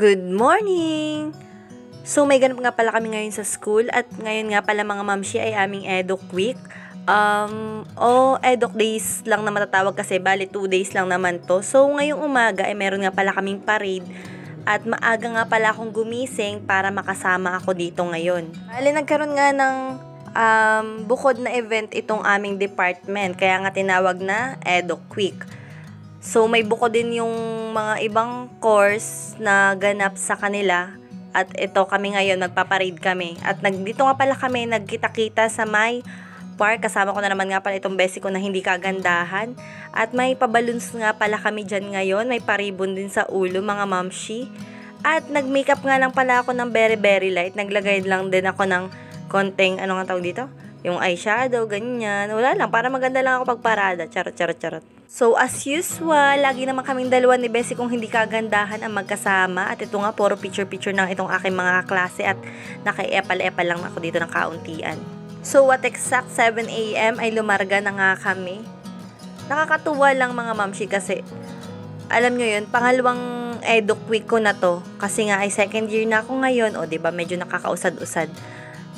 Good morning! So, may ganap nga pala kami ngayon sa school at ngayon nga pala mga mamshi ay aming Eduk Week. Eduk Days lang na matatawag kasi bali 2 days lang naman to. So, ngayong umaga ay meron nga pala kaming parade at maaga nga pala akong gumising para makasama ako dito ngayon. Bali, nagkaroon nga ng bukod na event itong aming department, kaya nga tinawag na Eduk Week. So, may bukod din yung mga ibang course na ganap sa kanila. At ito kami ngayon, magpaparade kami. At dito nga pala kami nagkita-kita sa may park. Kasama ko na naman nga pala itong besi ko na hindi kagandahan. At may paballoons nga pala kami dyan ngayon. May paribon din sa ulo, mga mamshi. At nag-makeup nga lang pala ako ng very light. Naglagay lang din ako ng konting, ano nga tawag dito? Yung eyeshadow, ganyan. Wala lang, para maganda lang ako pagparada. Charot. So, as usual, lagi naman kaming dalawa ni Bessie kung hindi kagandahan ang magkasama. At ito nga, puro picture ng itong aking mga klase at naki-epal-epal lang ako dito ng kauntian. So, at exact 7 AM ay lumarga na nga kami. Nakakatuwa lang mga mamshi kasi, alam nyo yun, pangalawang Eduk Week ko na to. Kasi nga ay second year na ako ngayon. O, diba, medyo nakakausad-usad.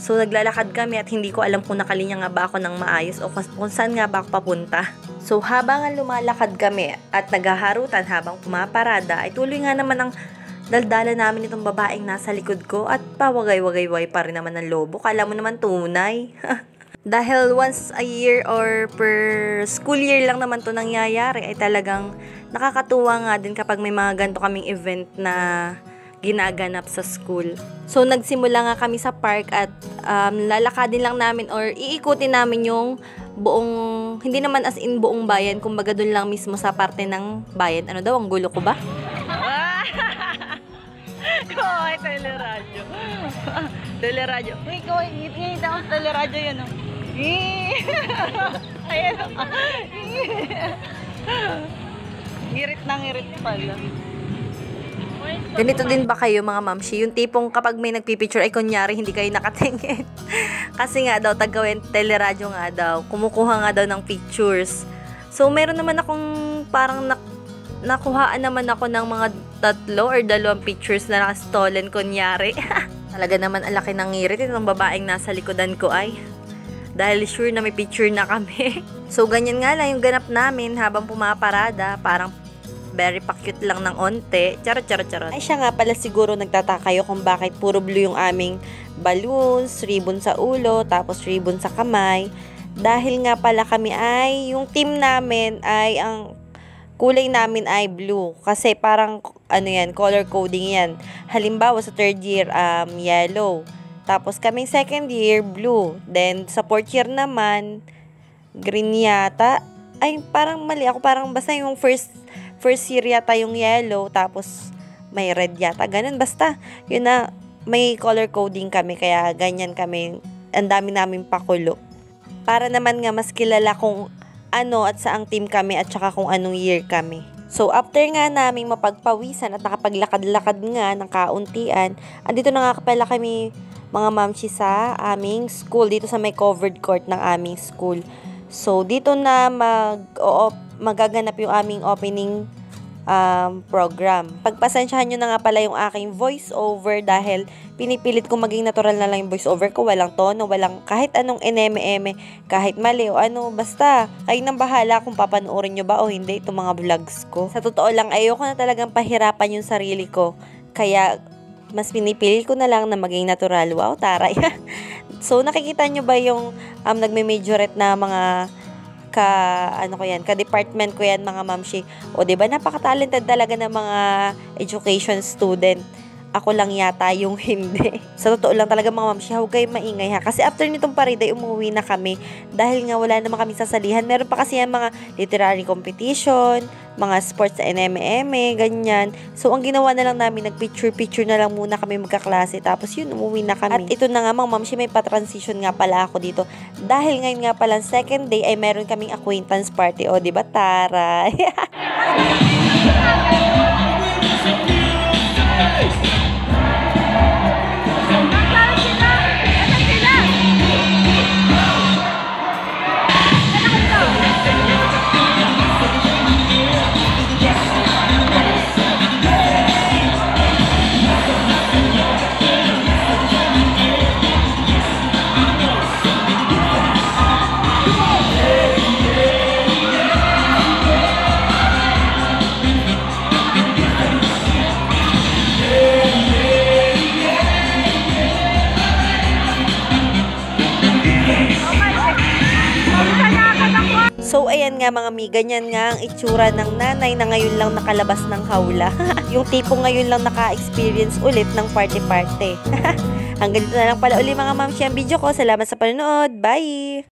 So, naglalakad kami at hindi ko alam kung nakalinya nga ba ako ng maayos o kung saan nga ba ako papunta. So, habang lumalakad kami at naghaharutan habang pumaparada, ay tuloy nga naman ang daldala namin itong babaeng nasa likod ko at pawagay-wagay-way pa rin naman ng lobo. Kala mo naman tunay. Dahil once a year or per school year lang naman to nangyayari, ay talagang nakakatuwa nga din kapag may mga ganito kaming event na ginaganap sa school. So, nagsimula nga kami sa park at lalakadin lang namin or iikutin namin yung buong, hindi naman as in buong bayan, kumbaga doon lang mismo sa parte ng bayan. Ano daw, ang gulo ko ba? Kawai, teleradyo. Teleradyo. Uy, kawai, ngit-ngit ako sa teleradyo yun, oh. Ayan, ngirit pala. Ganito din ba kayo mga mamshi? Yung tipong kapag may nagpipicture ay kunyari hindi kayo nakatingin. Kasi nga daw, tagawin teleradyo nga daw. Kumukuha nga daw ng pictures. So, meron naman akong parang nakuhaan naman ako ng mga 3 or 2 pictures na naka-stolen kunyari. Talaga naman ang laki ng ngirit itong babaeng nasa likodan ko ay. Dahil sure na may picture na kami. So, ganyan nga lang yung ganap namin habang pumaparada. Parang very pa-cute lang ng onte. Charot. Ay, siya nga pala siguro nagtataka kayo kung bakit puro blue yung aming balloons, ribbon sa ulo, tapos ribbon sa kamay. Dahil nga pala kami ay, yung team namin ay, ang kulay namin ay blue. Kasi parang, color coding yan. Halimbawa sa 3rd year, yellow. Tapos kaming 2nd year, blue. Then, sa 4th year naman, green yata. Ay, parang mali ako. Parang basta yung first year yata yung yellow, tapos may red yata. Ganun, basta. Yun na, may color coding kami, kaya ganyan kami. Ang dami namin pakulo. Para naman nga mas kilala kung ano at saang team kami at saka kung anong year kami. So, after nga naming mapagpawisan at nakapaglakad-lakad nga ng kauntian, andito na nga pala kami mga mamshi sa aming school, dito sa may covered court ng aming school. So, dito na magaganap yung aming opening program. Pagpasensyahan nyo na nga pala yung aking voice over dahil pinipilit ko maging natural na lang yung voice over ko. Walang tono, walang kahit anong eneme-eme, kahit mali o ano. Basta, kayo nang bahala kung papanoorin nyo ba o hindi itong mga vlogs ko. Sa totoo lang, ayoko na talagang pahirapan yung sarili ko. Kaya, mas pinipilit ko na lang na maging natural. Wow, taray. So, nakikita nyo ba yung nagme-majorette na mga ka-department ko yan mga mamshi. O, diba, napaka-talented talaga ng mga education student. Ako lang yata yung hindi. Sa totoo lang talaga mga mamshi, huwag kayo maingay ha. Kasi after nitong parade ay umuwi na kami. Dahil nga wala naman kami sasalihan. Meron pa kasi yan mga literary competition, mga sports sa NMM, ganyan. So, ang ginawa na lang namin, nag-picture na lang muna kami magkaklase. Tapos yun, umuwi na kami. At ito na nga mga mamshi, may pa-transition nga pala ako dito. Dahil ngayon nga pala, 2nd day ay meron kaming acquaintance party. O, diba, Tara? nga mga mi, ganyan nga ang itsura ng nanay na ngayon lang nakalabas ng hawla. Yung tipong ngayon lang naka-experience ulit ng party-party. Hanggang dito na lang pala uli mga mamshi ang video ko. Salamat sa panonood. Bye!